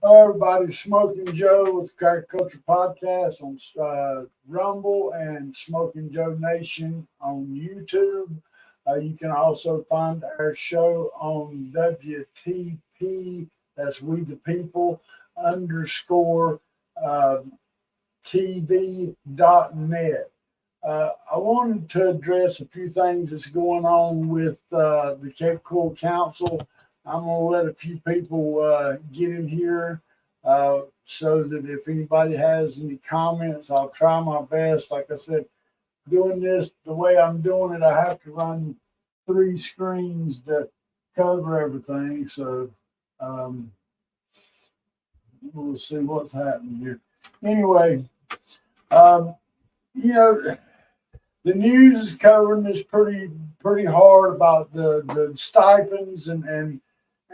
Hello, everybody. Smokin Joe with the Crack Culture Podcast on Rumble and Smokin Joe Nation on YouTube. You can also find our show on WTP, that's We the People, underscore TV.net. I wanted to address a few things that's going on with the Cape Coral Council. I'm going to let a few people get in here so that if anybody has any comments, I'll try my best. Like I said, doing this the way I'm doing it, I have to run 3 screens to cover everything. So we'll see what's happening here. Anyway, you know, the news is covering this pretty hard about the stipends and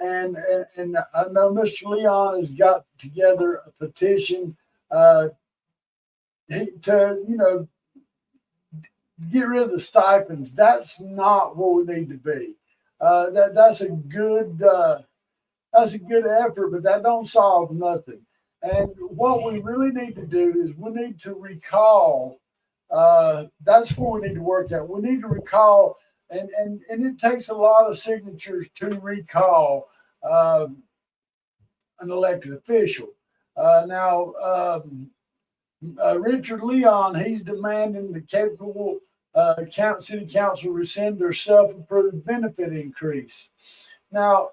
I know Mr. Leon has got together a petition to get rid of the stipends. That's not where we need to be. That's a good effort, but that don't solve nothing. And what we really need to do is we need to recall. That's what we need to work at. We need to recall, and it takes a lot of signatures to recall an elected official. Richard Leon, he's demanding the Cape Coral City Council rescind their self-approved benefit increase. Now,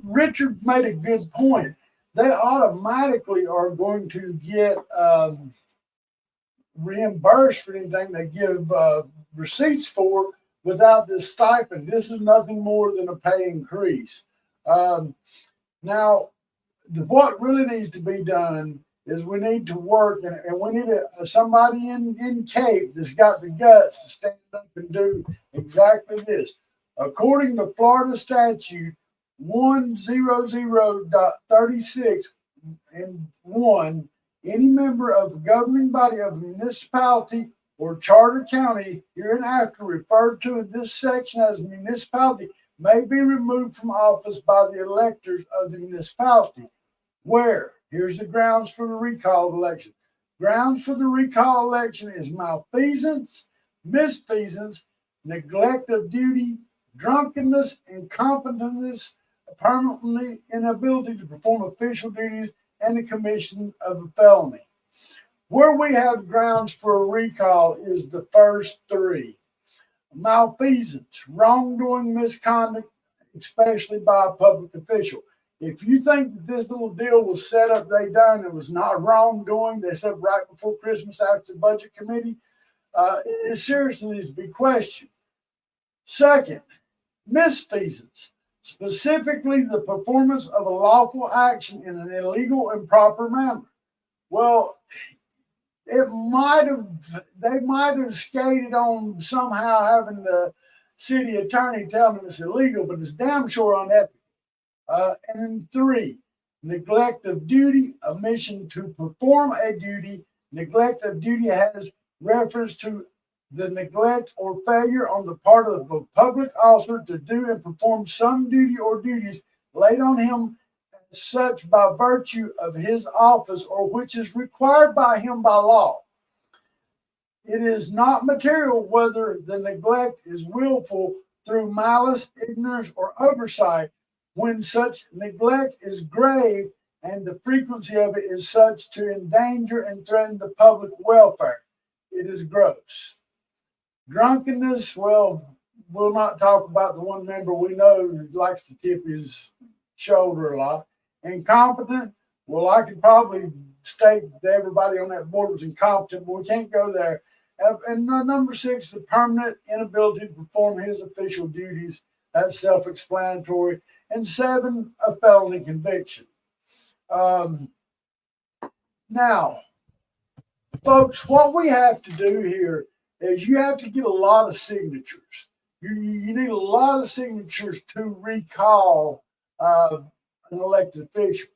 Richard made a good point. They automatically are going to get reimbursed for anything they give receipts for without this stipend. This is nothing more than a pay increase. Now, what really needs to be done is we need to work, and we need somebody in Cape that's got the guts to stand up and do exactly this. According to Florida statute 100.36 and 1, any member of the governing body of a municipality or charter county hereinafter referred to in this section as a municipality may be removed from office by the electors of the municipality. Here's the grounds for the recall election. Grounds for the recall election is malfeasance, misfeasance, neglect of duty, drunkenness, incompetence, permanently inability to perform official duties, and the commission of a felony. Where we have grounds for a recall is the first 3. Malfeasance, wrongdoing, misconduct, especially by a public official. If you think that this little deal was set up, it was not wrongdoing, they said right before Christmas after the budget committee, it seriously needs to be questioned. Second, misfeasance, specifically the performance of a lawful action in an illegal, improper manner. Well, they might have skated on somehow having the city attorney tell them it's illegal, but it's damn sure unethical. And then 3, neglect of duty, omission to perform a duty. Neglect of duty has reference to the neglect or failure on the part of a public officer to do and perform some duty or duties laid on him as such by virtue of his office or which is required by him by law. It is not material whether the neglect is willful through malice, ignorance, or oversight when such neglect is grave and the frequency of it is such to endanger and threaten the public welfare. It is gross. Drunkenness, well, we'll not talk about the one member we know who likes to tip his shoulder a lot. Incompetent, well, I could probably state that everybody on that board was incompetent, but we can't go there. And number 6, the permanent inability to perform his official duties. That's self-explanatory. And 7, a felony conviction. Now, folks, what we have to do here is you have to get a lot of signatures. You need a lot of signatures to recall an elected official.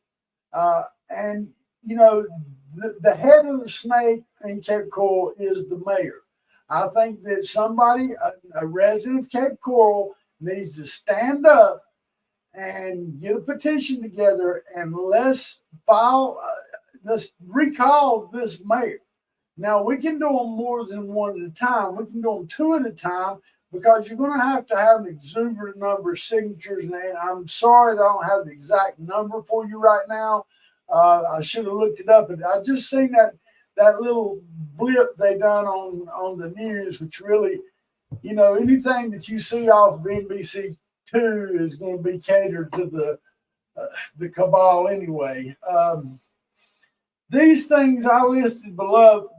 And, the head of the snake in Cape Coral is the mayor. I think that somebody, a resident of Cape Coral, needs to stand up and get a petition together, and let's file, let's recall this mayor. Now, we can do them more than one at a time. We can do them two at a time because you're going to have an exuberant number of signatures. And I'm sorry that I don't have the exact number for you right now. I should have looked it up, but I just seen that little blip they done on the news, which really, anything that you see off of NBC2 is going to be catered to the cabal anyway. These things I listed below,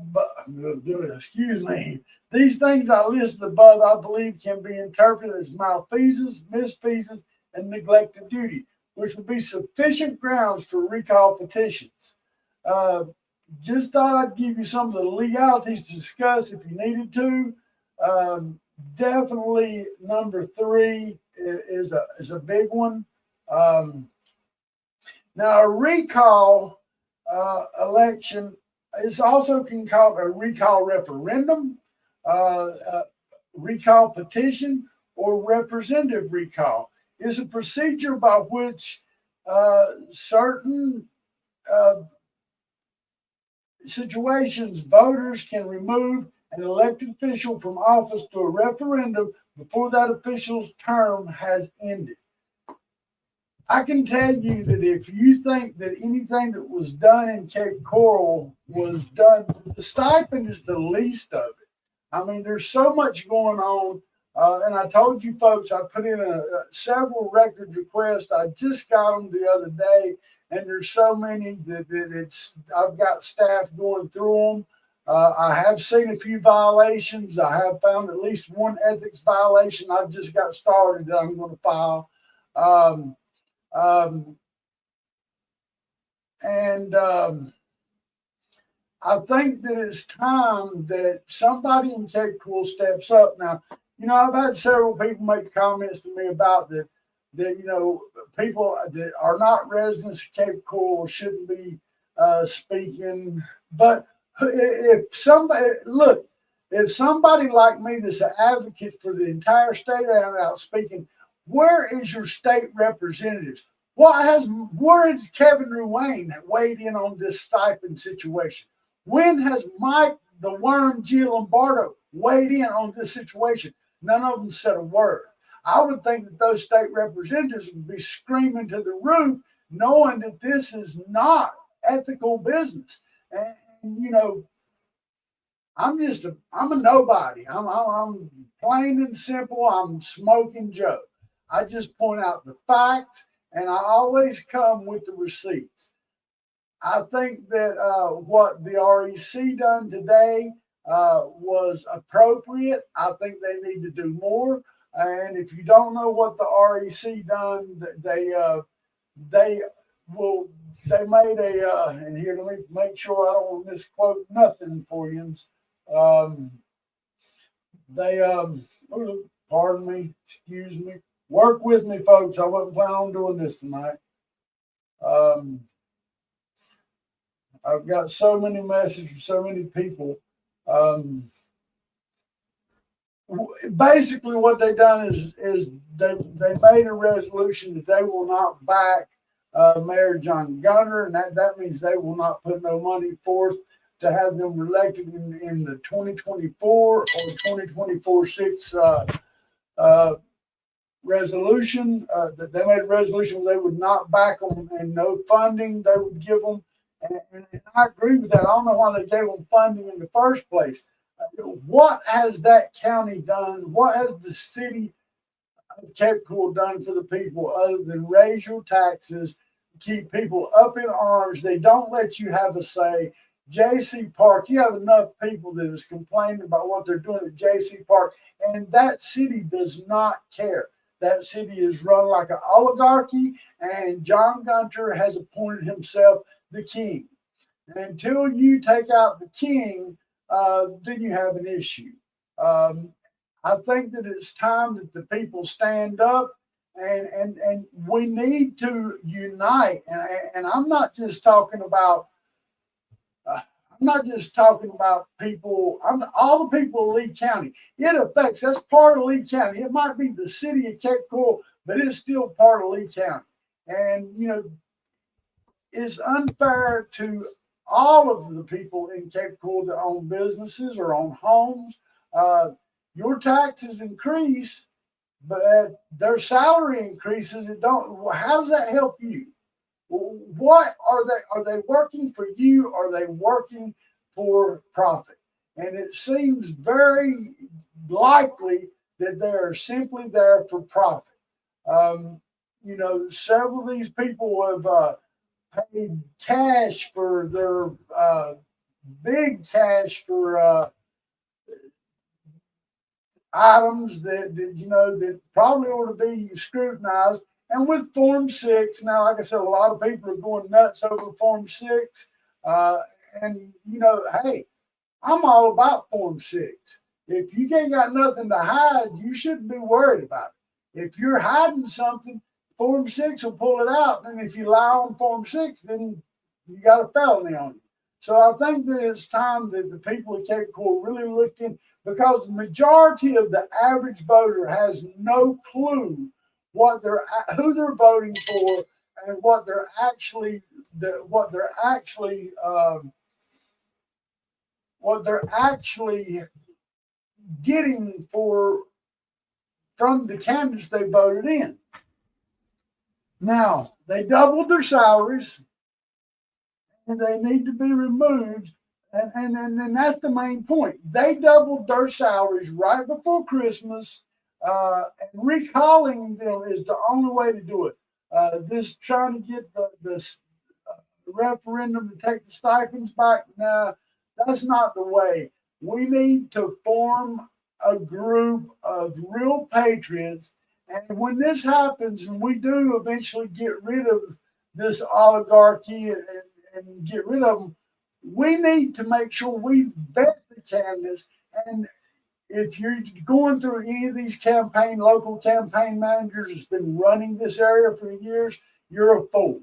excuse me, these things I listed above, I believe can be interpreted as malfeasance, misfeasance, and neglect of duty, which would be sufficient grounds for recall petitions. Just thought I'd give you some of the legalities to discuss if you needed to. Definitely number 3 is a big one. Now, a recall election is also can call a recall referendum, recall petition, or representative recall. Is a procedure by which certain situations voters can remove an elected official from office through a referendum before that official's term has ended. I can tell you that if you think that anything that was done in Cape Coral was done, the stipend is the least of it. I mean, there's so much going on. And I told you folks, I put in several records requests. I just got them the other day, and there's so many that I've got staff going through them. I have seen a few violations. I have found at least one ethics violation. I've just got started that I'm going to file. I think that it's time that somebody in Cape Coral steps up. Now, I've had several people make comments to me about that people that are not residents of Cape Coral shouldn't be speaking. But if somebody like me that's an advocate for the entire state out speaking, where is your state representatives? Where has Kevin Ruane weighed in on this stipend situation? When has Mike the Worm G. Lombardo weighed in on this situation? None of them said a word. I would think that those state representatives would be screaming to the roof, knowing that this is not ethical business. And I'm a nobody. I'm plain and simple. I'm Smokin Joe. I just point out the facts, and I always come with the receipts. I think that what the REC done today was appropriate. I think they need to do more. And if you don't know what the REC done, they made and here, let me make sure I don't misquote nothing for you. Pardon me, excuse me. Work with me, folks. I wasn't planning on doing this tonight. I've got so many messages from so many people. Basically, what they done is they made a resolution that they will not back Mayor John Gunter, and that means they will not put no money forth to have them elected in the 2024 or 2024-6 resolution. That they made a resolution where they would not back them and no funding they would give them. And I agree with that. I don't know why they gave them funding in the first place. What has that county done? What has the city of Cape Coral done for the people other than raise your taxes, keep people up in arms? They don't let you have a say. J.C. Park, you have enough people that is complaining about what they're doing at J.C. Park, and that city does not care. That city is run like an oligarchy, and John Gunter has appointed himself the king. And until you take out the king, then you have an issue. I think that it's time that the people stand up, and we need to unite. And I'm not just talking about I'm not just talking about people. I'm all the people in Lee County. It affects. That's part of Lee County. It might be the city of Cape Coral, but it's still part of Lee County. And it's unfair to all of the people in Cape Coral that own businesses or own homes. Uh, your taxes increase, but their salary increases. It don't. How does that help you? What are they? Are they working for you? Are they working for profit? And it seems very likely that they are simply there for profit. Um, several of these people have paid cash for their big cash for items that probably ought to be scrutinized. And with Form 6, now, like I said, a lot of people are going nuts over Form 6. And, hey, I'm all about Form 6. If you ain't got nothing to hide, you shouldn't be worried about it. If you're hiding something, Form 6 will pull it out. And if you lie on Form 6, then you got a felony on you. So I think that it's time that the people of Cape Coral really look in, because the majority of the average voter has no clue who they're voting for and what they're actually getting from the candidates they voted in. Now, they doubled their salaries and they need to be removed. And that's the main point. They doubled their salaries right before Christmas, and recalling them is the only way to do it. This trying to get the referendum to take the stipends back, nah, that's not the way. We need to form a group of real patriots. And when this happens, and we do eventually get rid of this oligarchy and get rid of them, we need to make sure we vet the candidates. And if you're going through any of these local campaign managers that's been running this area for years, you're a fool.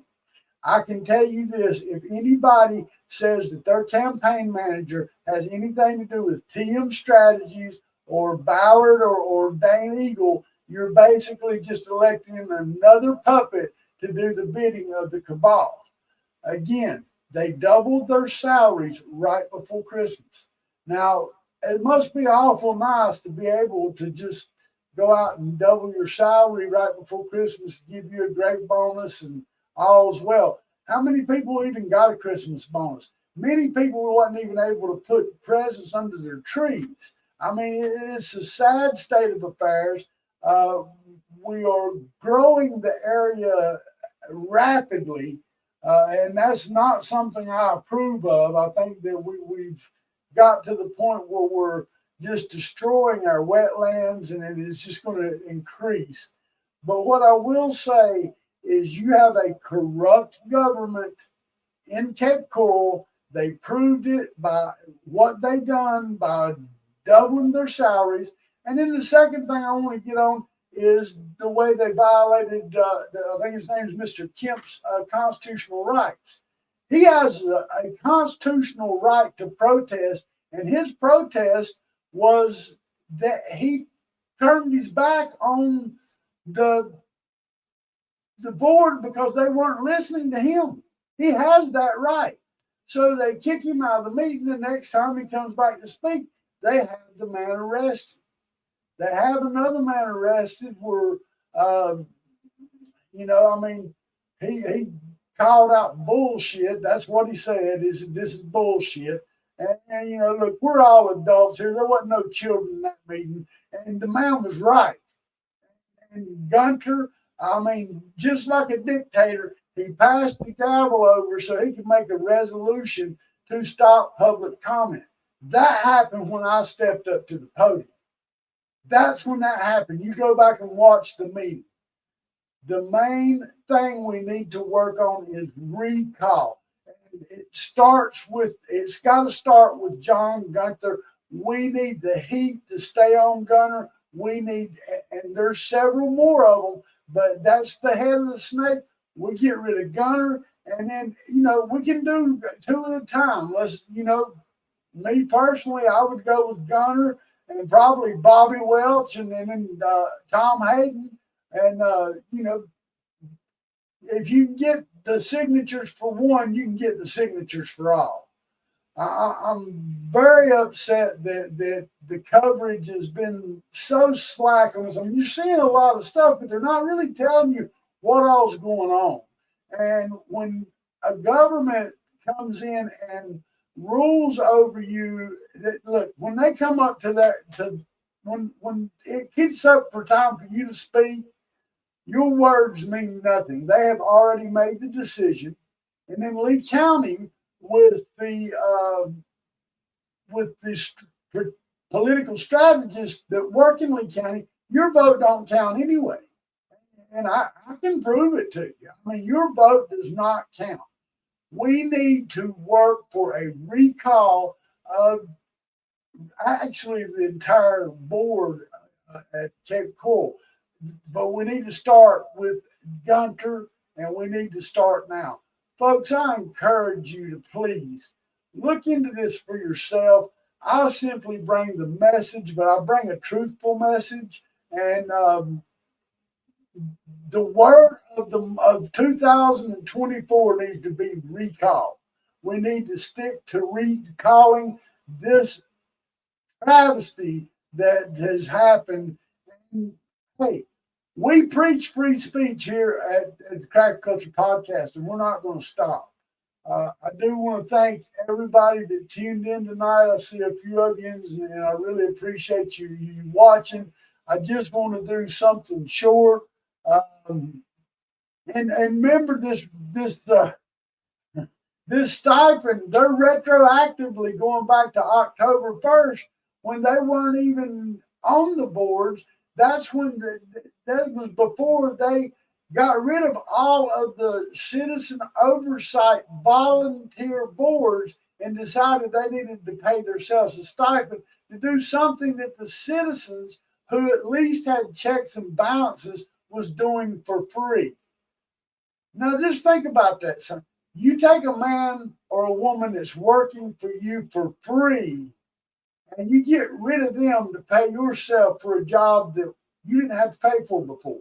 I can tell you this: if anybody says that their campaign manager has anything to do with TM Strategies or Ballard or Dane Eagle, you're basically just electing another puppet to do the bidding of the cabal. Again, they doubled their salaries right before Christmas. Now, it must be awful nice to be able to just go out and double your salary right before Christmas, give you a great bonus, and all's well. How many people even got a Christmas bonus? Many people wasn't even able to put presents under their trees. I mean, it's a sad state of affairs. We are growing the area rapidly, and that's not something I approve of. I think that we've got to the point where we're just destroying our wetlands, and it is just going to increase. But what I will say is you have a corrupt government in Cape Coral. They proved it by what they done by doubling their salaries. And then the second thing I want to get on is the way they violated, I think his name is Mr. Kemp's constitutional rights. He has a constitutional right to protest, and his protest was that he turned his back on the board because they weren't listening to him. He has that right. So they kick him out of the meeting. The next time he comes back to speak, they have the man arrested. They have another man arrested where, he called out bullshit. That's what he said. This is bullshit. And look, we're all adults here. There wasn't no children in that meeting. And the man was right. And Gunter, just like a dictator, he passed the gavel over so he could make a resolution to stop public comment. That happened when I stepped up to the podium. That's when that happened. You go back and watch the meeting. The main thing we need to work on is recall. It's got to start with John Gunter. We need the heat to stay on Gunter. And there's several more of them, but that's the head of the snake. We get rid of Gunter, And then, we can do two at a time. Me personally, I would go with Gunner and probably Bobby Welch and then Tom Hayden. And, if you can get the signatures for one, you can get the signatures for all. I'm very upset that the coverage has been so slack on this. I mean, you're seeing a lot of stuff, but they're not really telling you what all's going on. And when a government comes in and rules over you, look, when they come up to when it gets up for time for you to speak, your words mean nothing. They have already made the decision. And in Lee County, with the political strategists that work in Lee County, your vote don't count anyway. And I can prove it to you. I mean, your vote does not count. We need to work for a recall of actually the entire board at Cape Coral. But we need to start with Gunter, and we need to start now. Folks, I encourage you to please look into this for yourself. I'll simply bring the message, but I'll bring a truthful message. And the word of 2024 needs to be recall. We need to stick to recalling this travesty that has happened. And, hey, we preach free speech here at the Crack Culture Podcast, and we're not going to stop. I do want to thank everybody that tuned in tonight. I see a few of you, and I really appreciate you watching. I just want to do something short. And remember this stipend, they're retroactively going back to October 1st when they weren't even on the boards. That's when that was before they got rid of all of the citizen oversight volunteer boards and decided they needed to pay themselves a stipend to do something that the citizens who at least had checks and balances was doing for free. Now just think about that, son. You take a man or a woman that's working for you for free and you get rid of them to pay yourself for a job that you didn't have to pay for before.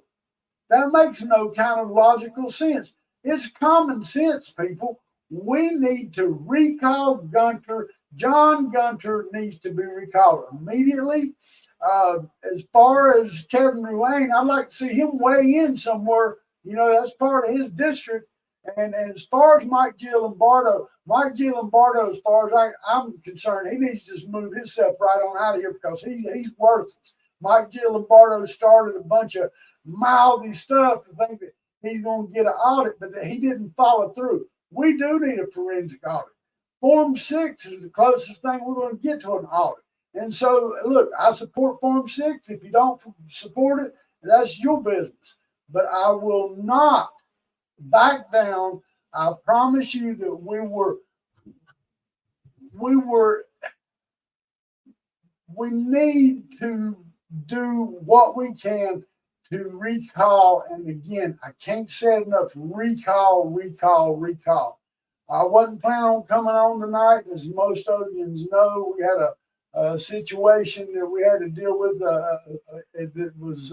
That makes no kind of logical sense. It's common sense, people. We need to recall Gunter. John Gunter needs to be recalled immediately. As far as Kevin Ruane, I'd like to see him weigh in somewhere. That's part of his district. And as far as Mike Gilambardo, as far as I'm concerned, he needs to just move himself right on out of here because he's worthless. Mike Gilambardo started a bunch of mouthy stuff to think that he's going to get an audit, but that he didn't follow through. We do need a forensic audit. Form 6 is the closest thing we're going to get to an audit. And so, look, I support Form 6. If you don't support it, that's your business. But I will not back down. I promise you that we need to do what we can to recall. And again, I can't say it enough, recall. I wasn't planning on coming on tonight. As most audience know, we had a situation that we had to deal with that was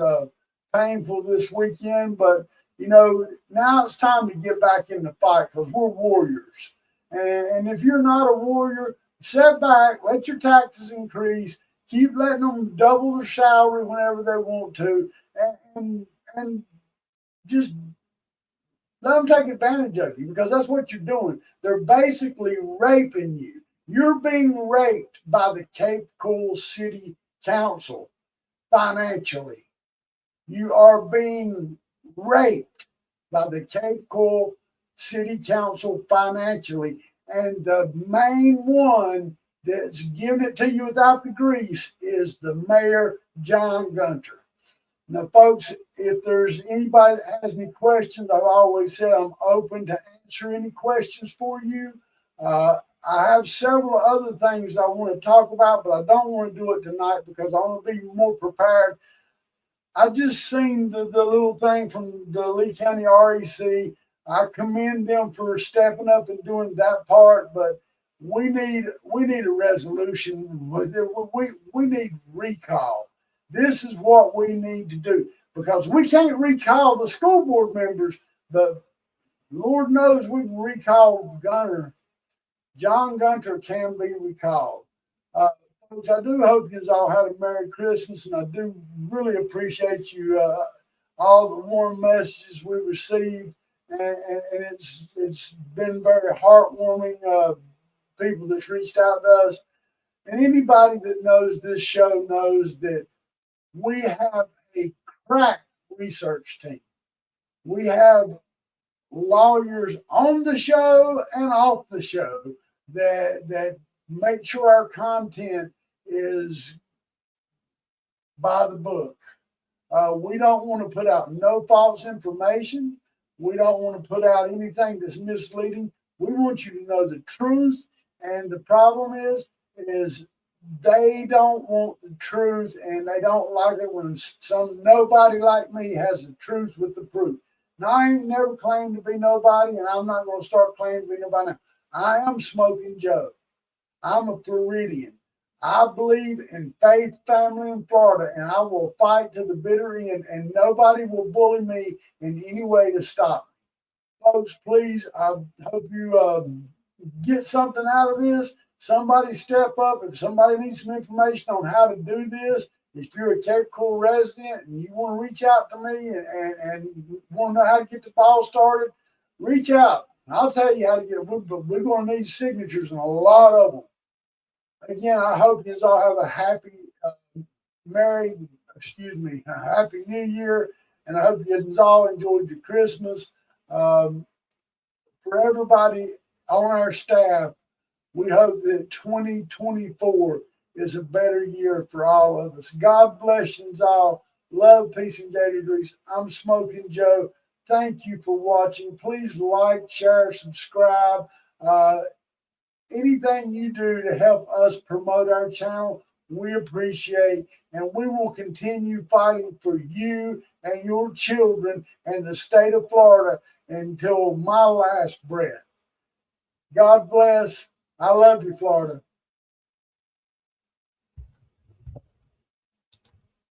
painful this weekend. But, now it's time to get back in the fight because we're warriors. And if you're not a warrior, sit back, let your taxes increase, keep letting them double their salary whenever they want to, and just let them take advantage of you because that's what you're doing. They're basically raping you. You're being raped by the Cape Coral City Council financially. You are being raped by the Cape Coral City Council financially. And the main one that's giving it to you without the grease is the mayor, John Gunter. Now, folks, if there's anybody that has any questions, I've always said I'm open to answer any questions for you. I have several other things I want to talk about, but I don't want to do it tonight because I want to be more prepared. I just seen the little thing from the Lee County REC. I commend them for stepping up and doing that part, but we need a resolution. We need recall. This is what we need to do because we can't recall the school board members, but Lord knows we can recall Gunter. John Gunter can be recalled. Uh, Folks, I do hope you all had a Merry Christmas, and I do really appreciate you all the warm messages we received, and it's been very heartwarming. People that's reached out to us, and anybody that knows this show knows that we have a crack research team. We have lawyers on the show and off the show that make sure our content is by the book. We don't want to put out no false information. We don't want to put out anything that's misleading. We want you to know the truth. And the problem is they don't want the truth, and they don't like it when some nobody like me has the truth with the proof. Now, I ain't never claimed to be nobody, and I'm not going to start claiming to be nobody now. I am Smokin Joe. I'm a Floridian. I believe in faith, family, and Florida, and I will fight to the bitter end, and nobody will bully me in any way to stop me. Folks, please, I hope you get something out of this. Somebody step up. If somebody needs some information on how to do this, if you're a Cape Coral resident and you want to reach out to me and want to know how to get the ball started, reach out. I'll tell you how to get it, but we're going to need signatures and a lot of them. Again, I hope you all have a happy, happy New Year, and I hope you all enjoyed your Christmas. For everybody on our staff, we hope that 2024 is a better year for all of us. God bless you all. Love, peace, and gator grease. I'm Smokin Joe. Thank you for watching. Please like, share, subscribe. Anything you do to help us promote our channel, we appreciate, and we will continue fighting for you and your children and the state of Florida until my last breath. God bless. I love you, Florida.